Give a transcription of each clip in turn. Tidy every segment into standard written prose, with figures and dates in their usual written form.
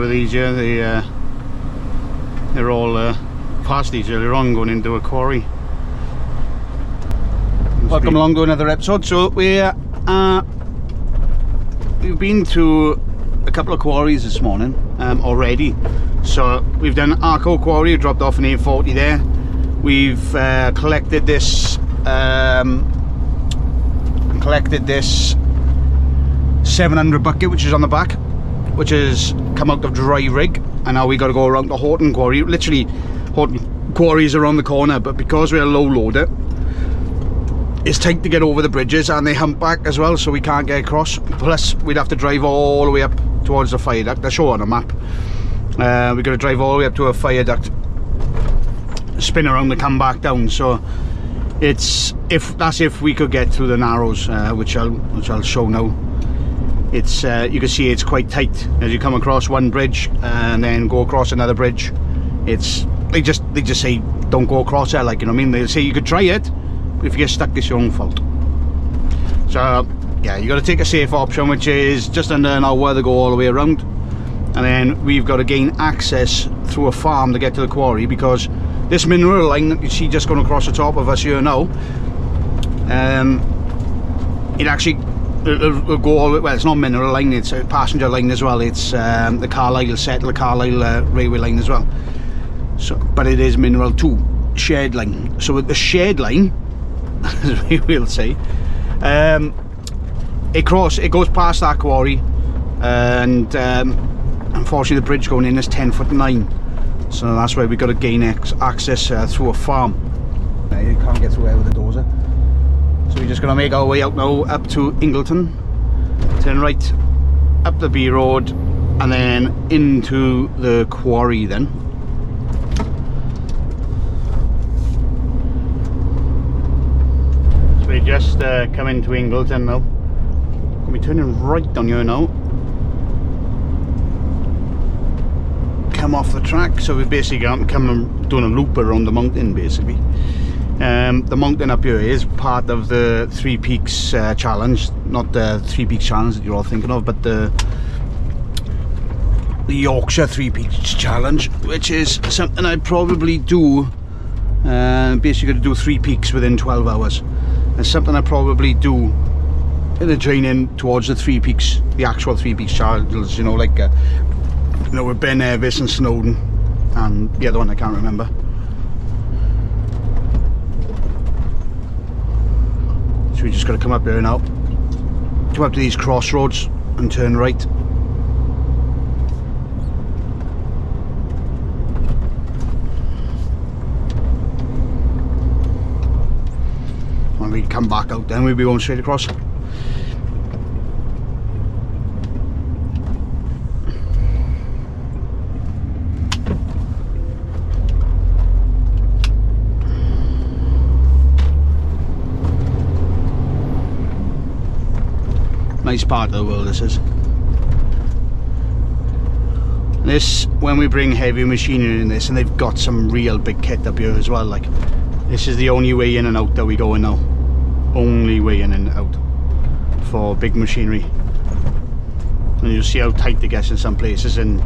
of these here. They're all past these earlier on, going into a quarry. Welcome along to another episode. So we've been to a couple of quarries this morning already. So we've done Arco Quarry, dropped off an A40 there. We've collected this 700 bucket, which is on the back, which has come out of dry rig, and now we got to go around to Horton Quarry. Literally, Horton Quarry is around the corner, but because we're a low loader, it's tight to get over the bridges, and they hump back as well, so we can't get across. Plus, we'd have to drive all the way up towards the fire duct. They're shown on a map. We've got to drive all the way up to a fire duct, spin around and come back down. So it's if we could get through the Narrows, which I'll show now. It's you can see it's quite tight as you come across one bridge and then go across another bridge. It's they just say don't go across there, like, you know what I mean. They'll say you could try it, but if you get stuck, it's your own fault. So yeah, you got to take a safe option, which is just under an hour to go all the way around, and then we've got to gain access through a farm to get to the quarry, because this mineral line that you see just going across the top of us here now, it'll go all the way. Well, it's not mineral line, it's a passenger line as well. It's the Carlisle railway line as well. So, but it is mineral 2 shed line. So with the shed line, as we will say, it goes past that quarry, and unfortunately the bridge going in is 10'9". So that's why we've got to gain access through a farm. You can't get through there with the dozer. So we're just going to make our way out now up to Ingleton, turn right up the B road, and then into the quarry then. So we just come into Ingleton now. We'll be turning right down here now. Come off the track, so we've basically doing a loop around the mountain basically. The mountain up here is part of the Three Peaks challenge, not the Three Peaks challenge that you're all thinking of, but the Yorkshire Three Peaks challenge, which is something I'd probably do. Basically to do 3 peaks within 12 hours. It's something I probably do in the training towards the 3 peaks, the actual 3 peaks challenges, you know, like you know, with Ben Evis and Snowden, and the other one I can't remember. So we just got to come up here now, come up to these crossroads and turn right. When we come back out, then we'll be going straight across. Nice part of the world this is. This, when we bring heavy machinery in this, and they've got some real big kit up here as well, like, this is the only way in and out that we go in now. Only way in and out for big machinery. And you'll see how tight it gets in some places, and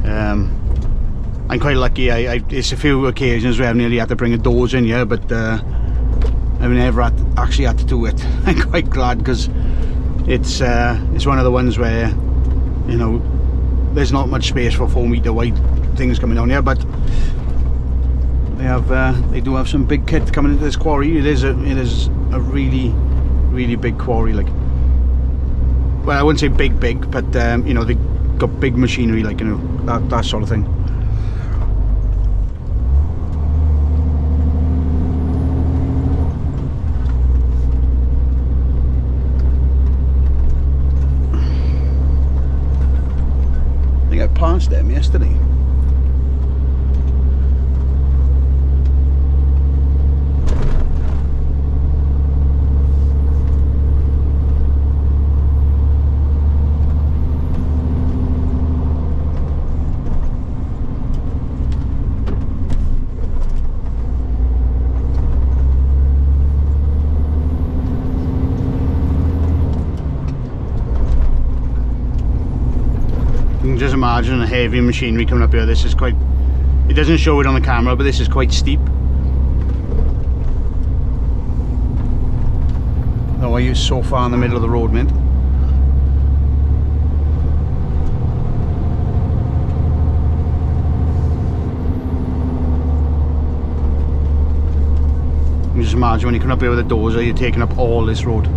I'm quite lucky. It's a few occasions where I've nearly had to bring a dozer in here, but I've never actually had to do it. I'm quite glad, because it's one of the ones where, you know, there's not much space for 4 metre wide things coming down here, but they do have some big kit coming into this quarry. It is a really big quarry, like, well, I wouldn't say big, but you know, they got big machinery, like, you know, that sort of thing. I passed them yesterday. Just imagine a heavy machinery coming up here. This is quite, it doesn't show it on the camera, but this is quite steep. Oh, are you so far in the middle of the road, mate? You just imagine when you come up here with a dozer, you're taking up all this road.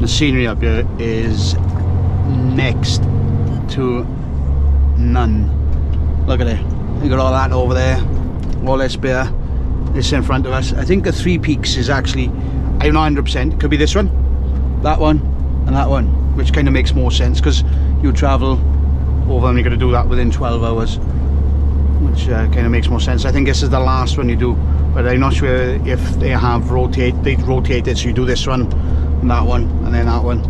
The scenery up here is next to none. Look at it. You got all that over there, all this beer. This in front of us. I think the Three Peaks is actually, I'm not 100%. It could be this one, that one, and that one, which kind of makes more sense because you travel over and you're going to do that within 12 hours, which kind of makes more sense. I think this is the last one you do, but I'm not sure if they have they rotate it, so you do this one and that one and then that one.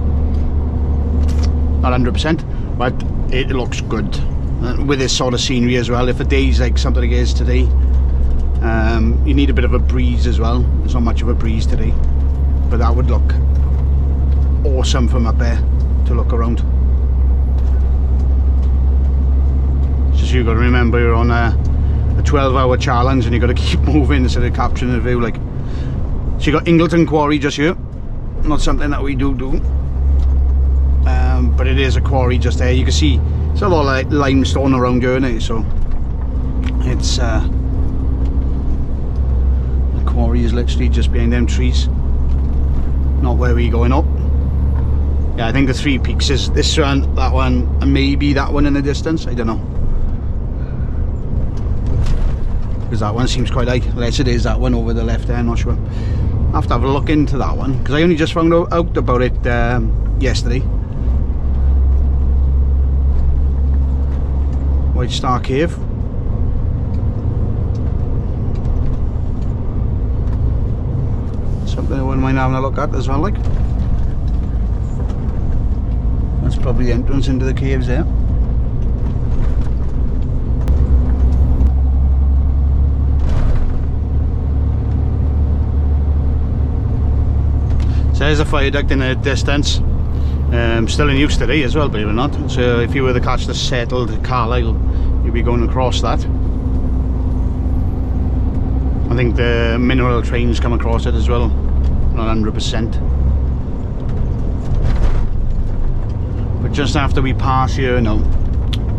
Not 100%, but it looks good with this sort of scenery as well. If a day's like something it is today, you need a bit of a breeze as well. There's not much of a breeze today, but that would look awesome from up there to look around. Just you got to remember you're on a 12-hour challenge and you got to keep moving instead of capturing the view. Like, so you got Ingleton Quarry just here. Not something that we do, but it is a quarry just there. You can see it's a lot of like limestone around here, isn't it? So it's quarry is literally just behind them trees, not where we're going up. Yeah, I think the Three Peaks is this one, that one, and maybe that one in the distance. I don't know, because that one seems quite high, unless it is that one over the left there. I'm not sure. I'll have to have a look into that one because I only just found out about it yesterday. White Star Cave. Something I wouldn't mind having a look at as well, like. That's probably the entrance into the caves there. So there's a fire duct in the distance. Still in use today as well, believe it or not. So if you were to catch the settled Carlisle, you'd be going across that. I think the mineral trains come across it as well. Not 100%. But just after we pass here now,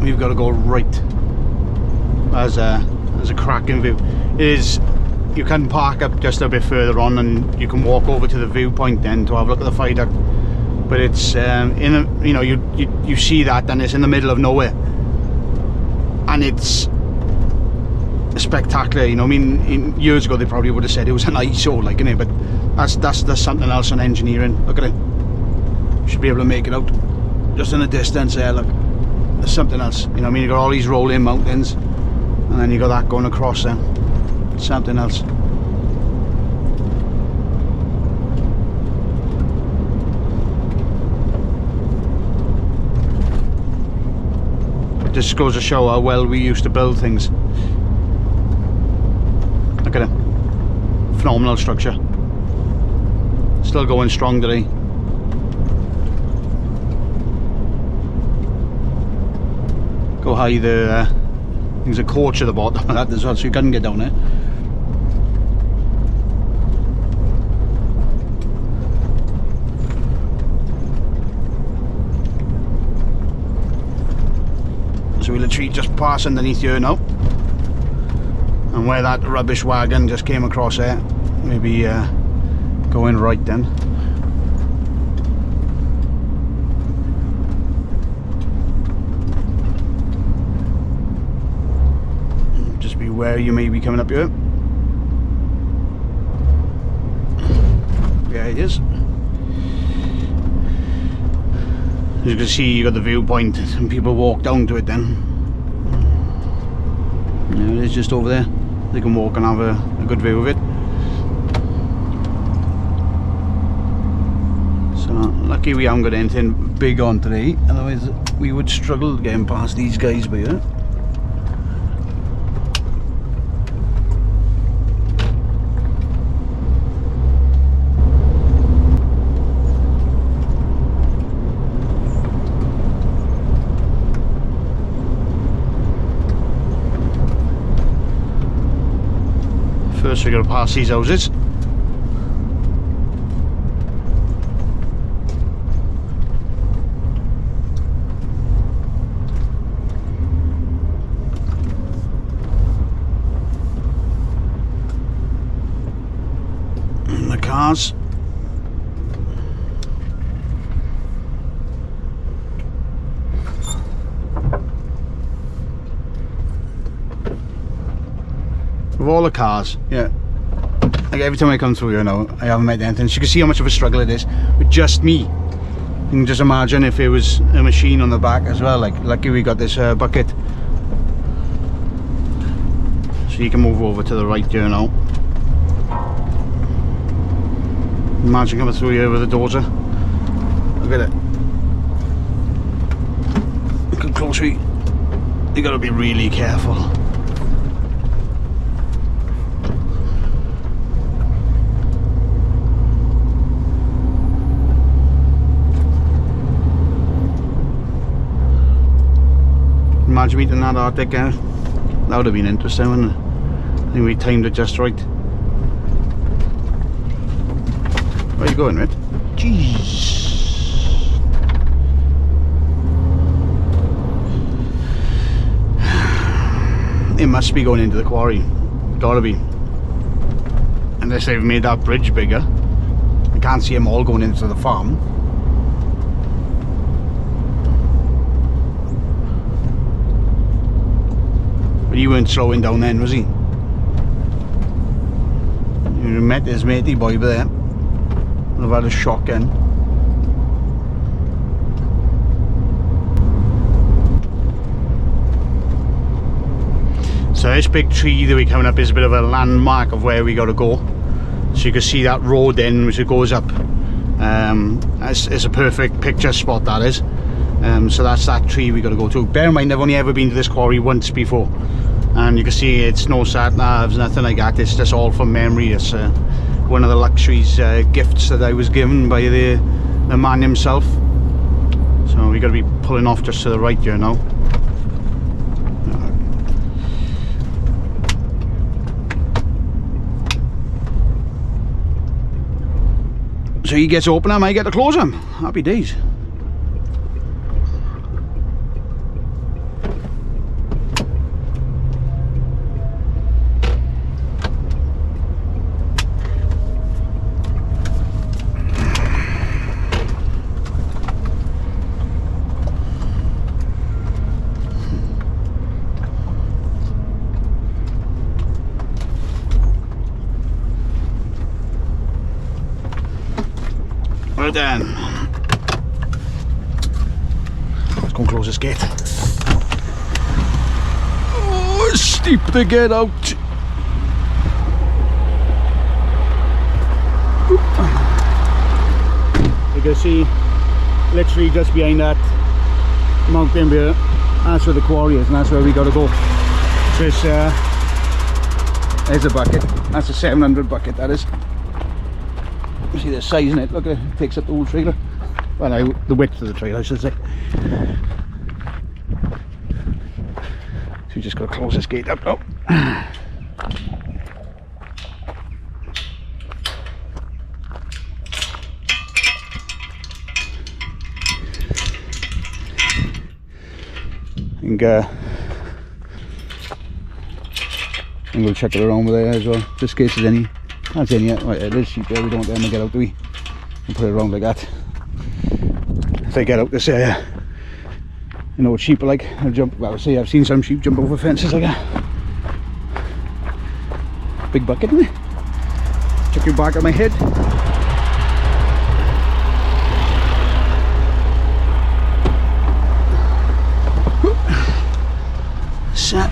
we've got to go right. There's a cracking view. You can park up just a bit further on and you can walk over to the viewpoint then to have a look at the fire duct. But it's you see that, and it's in the middle of nowhere, and it's spectacular. You know, I mean, years ago they probably would have said it was an eyesore, like, innit? But that's something else on engineering. Look at it. You should be able to make it out just in the distance there. Look, there's something else. You know, I mean, you got all these rolling mountains, and then you got that going across there. Something else. It just goes to show how well we used to build things. Look at it. Phenomenal structure. Still going strong today. Go high there. There's a coach at the bottom of that as well, so you couldn't get down there. So we'll literally just pass underneath here now. And where that rubbish wagon just came across there, maybe going right then. Just be where you may be coming up here. Yeah, it is. As you can see, you got the viewpoint and people walk down to it then. Yeah, it is just over there. They can walk and have a good view of it. So lucky we haven't got anything big on today, otherwise we would struggle getting past these guys by here. First we got to pass these houses. And the cars. Of all the cars, yeah. Like every time I come through here now, I haven't met anything. So you can see how much of a struggle it is with just me. You can just imagine if it was a machine on the back as well. Like, lucky we got this bucket. So you can move over to the right here now. Imagine coming through here with a dozer. Look at it. Look how close you gotta be really careful. Imagine meeting that Arctic guy. That would have been interesting, wouldn't it? I think we timed it just right. Where are you going, Red? Jeez. It must be going into the quarry. Gotta be. Unless they've made that bridge bigger. I can't see them all going into the farm. But he weren't slowing down then, was he? You met his matey boy there. I've had a shotgun. So this big tree that we're coming up is a bit of a landmark of where we got to go. So you can see that road then, which it goes up. It's a perfect picture spot, that is. So that's that tree we got to go to. Bear in mind, I've only ever been to this quarry once before, and you can see it's no sat navs, nothing like that. It's just all from memory. It's one of the luxuries gifts that I was given by the man himself. So we got to be pulling off just to the right here now. So he gets open, I might get to close him. Happy days. Right then, let's go and close this gate. Oh, it's steep to get out. You can see literally just behind that mountain here, that's where the quarry is, and that's where we got to go. There's a bucket, that's a 700 bucket, that is. You see the size in it, look at it, it takes up the whole trailer. Well, no, the width of the trailer I should say. So you just got to close this gate up now. And we'll check it around with there as well, just in case there's any. That's in yet. Right, it is sheep there, we don't let them get out, do we? And put it around like that. If they get out this area, you know what sheep are like, they'll jump. Well, see, I've seen some sheep jump over fences like that. Big bucket, isn't it? Check your back of my head. So,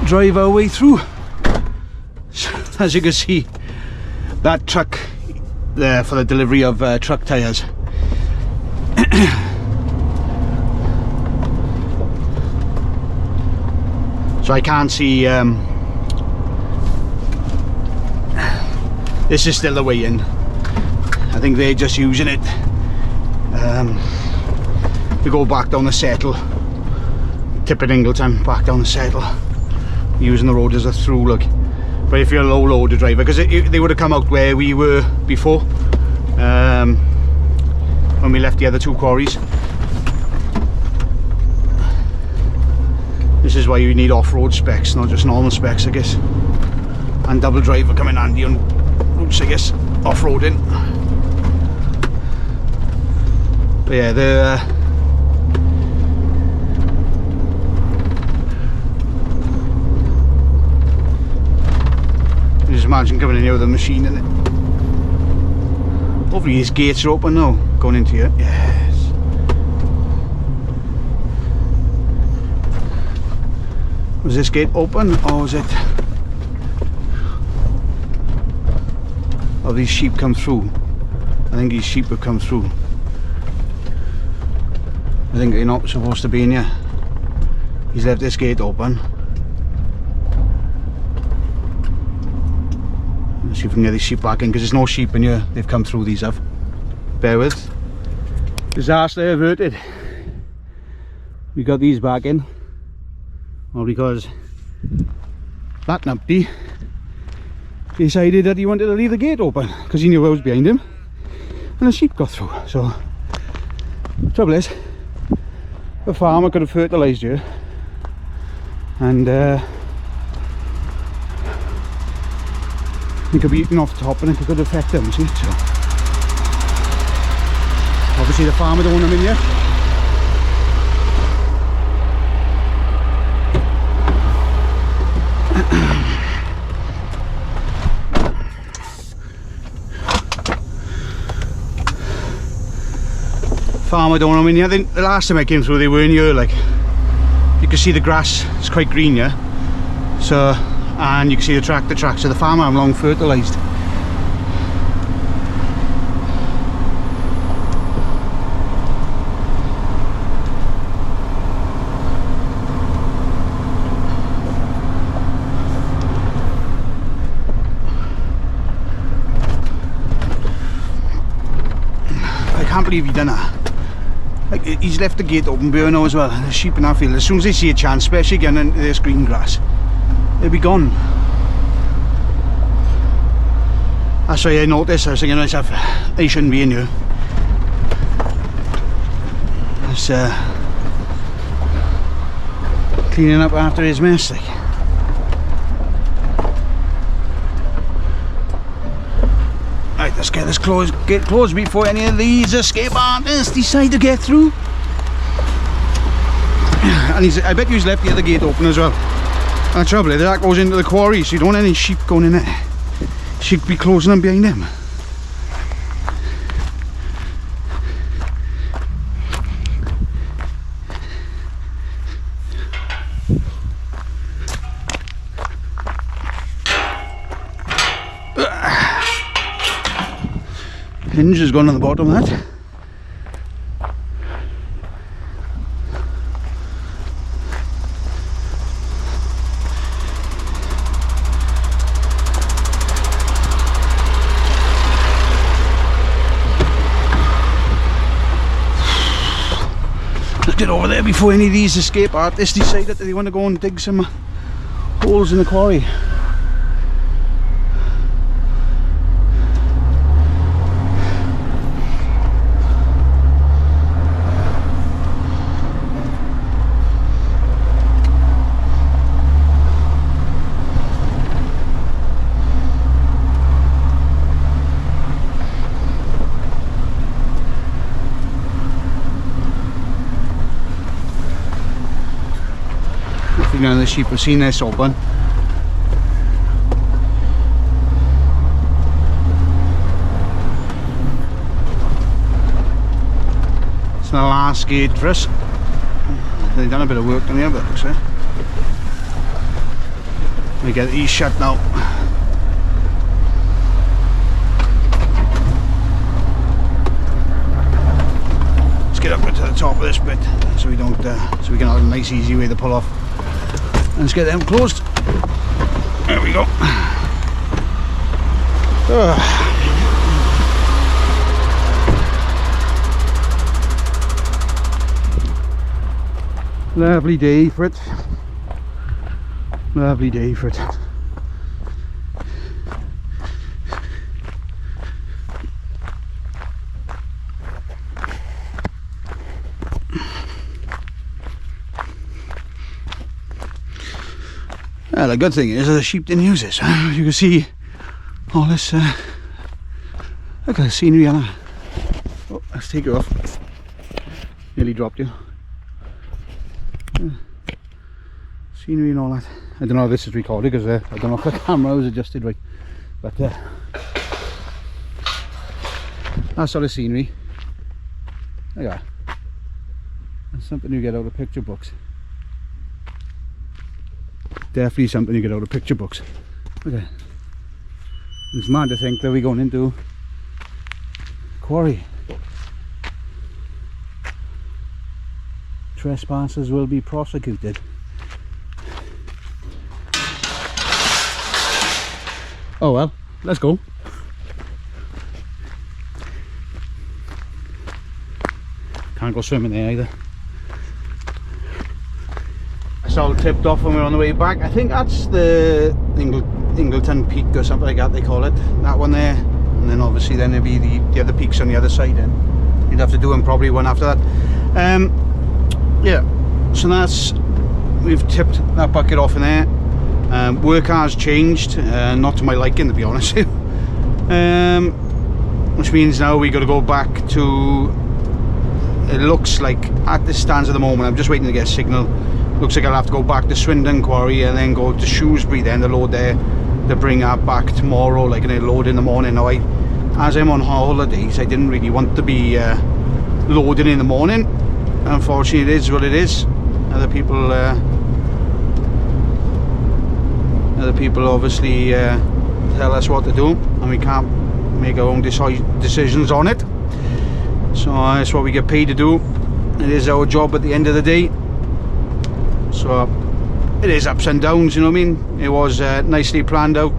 drive our way through. So, as you can see, that truck there for the delivery of truck tyres, So I can't see, this is still the way in. I think they're just using it to go back down the settle, tip at Ingleton, back down the settle, using the road as a through look. But if you're a low loader driver, because they would have come out where we were before, when we left the other 2 quarries. This is why you need off-road specs, not just normal specs, I guess. And double driver come in handy on routes, I guess, off-roading. But yeah, just imagine coming in here with a machine in it. Hopefully these gates are open now, going into here. Yes. Was this gate open, or was it... Oh, these sheep come through. I think these sheep have come through. I think they're not supposed to be in here. He's left this gate open. Let's see if we can get these sheep back in, because there's no sheep in here. They've come through, these have. Bear with. Disaster averted. We got these back in. Well, because that numpty decided that he wanted to leave the gate open because he knew I was behind him, and the sheep got through. So the trouble is, the farmer could have fertilised here, and he could be eaten off the top and it could affect them, see. So obviously the farmer don't want them in yet. Farmer don't want them in here. I think the last time I came through they were in here, like, you can see the grass, it's quite green here. So, and you can see the track, so the farmer have long fertilised. I can't believe he done that. Like, he's left the gate open bare now as well. The sheep in that field, as soon as they see a chance, especially getting into this green grass, they'll be gone. That's why I noticed. I was thinking to myself, they shouldn't be in here. It's cleaning up after his mess, like. Right, let's get this gate closed before any of these escape artists decide to get through. And I bet he's left the other gate open as well. And the trouble is, that goes into the quarry, so you don't want any sheep going in there. She'd be closing them behind him. Hinge has gone on the bottom of that. Let's get over there before any of these escape artists decide that they want to go and dig some holes in the quarry. None of the sheep have seen this open. It's the last gate for us. They've done a bit of work on the other, looks like. We get these shut now. Let's get to the top of this bit so we don't so we can have a nice easy way to pull off. And let's get them closed. There we go. Lovely day for it. Lovely day for it. Well, the good thing is the sheep didn't use this. You can see all this. Look at the scenery on it. Oh, let's take her off. Nearly dropped you. Scenery and all that. I don't know if this is recorded because I don't know if the camera was adjusted right. But that's all the scenery. Look at that. That's something you get out of picture books. Definitely something you get out of picture books. Okay. It's mad to think that we're going into quarry. Trespassers will be prosecuted. Oh well, let's go. Can't go swimming there either. It's all tipped off when we're on the way back. I think that's the Ingleton Peak or something like that they call it. That one there, and then obviously then there'll be the other peaks on the other side. Then you'd have to do them probably one after that. Yeah, so we've tipped that bucket off in there. Work has changed, not to my liking to be honest with you. Which means now we got to go back to. It looks like at the stands at the moment. I'm just waiting to get a signal. Looks like I'll have to go back to Swindon Quarry and then go to Shrewsbury then to load there to bring that back tomorrow, like, and then load in the morning. Now as I'm on holidays, I didn't really want to be loading in the morning. Unfortunately, it is what it is. Other people obviously tell us what to do, and we can't make our own decisions on it. So that's what we get paid to do. It is our job at the end of the day. So it is ups and downs, you know what I mean. It was nicely planned out,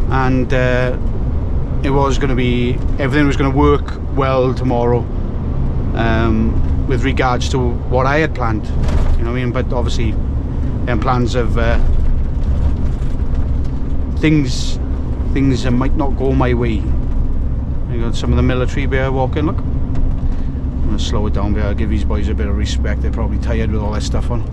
and it was going to be, everything was going to work well tomorrow, with regards to what I had planned, you know what I mean. But obviously them plans of things that might not go my way. You got some of the military bear walking. Look, I'm going to slow it down there, give these boys a bit of respect. They're probably tired with all that stuff on.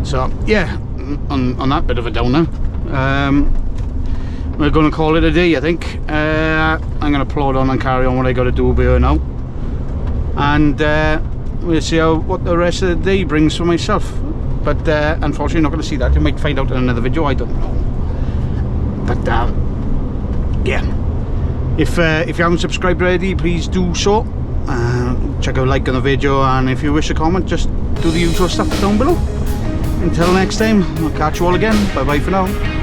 So yeah, on that bit of a downer, we're going to call it a day, I think. I'm going to plod on and carry on what I got to do here now, and we'll see what the rest of the day brings for myself. But unfortunately, you're not going to see that. You might find out in another video. I don't know. But yeah, if you haven't subscribed already, please do so. Check out like on the video, and if you wish to comment, just do the usual stuff down below. Until next time, I'll catch you all again. Bye bye for now.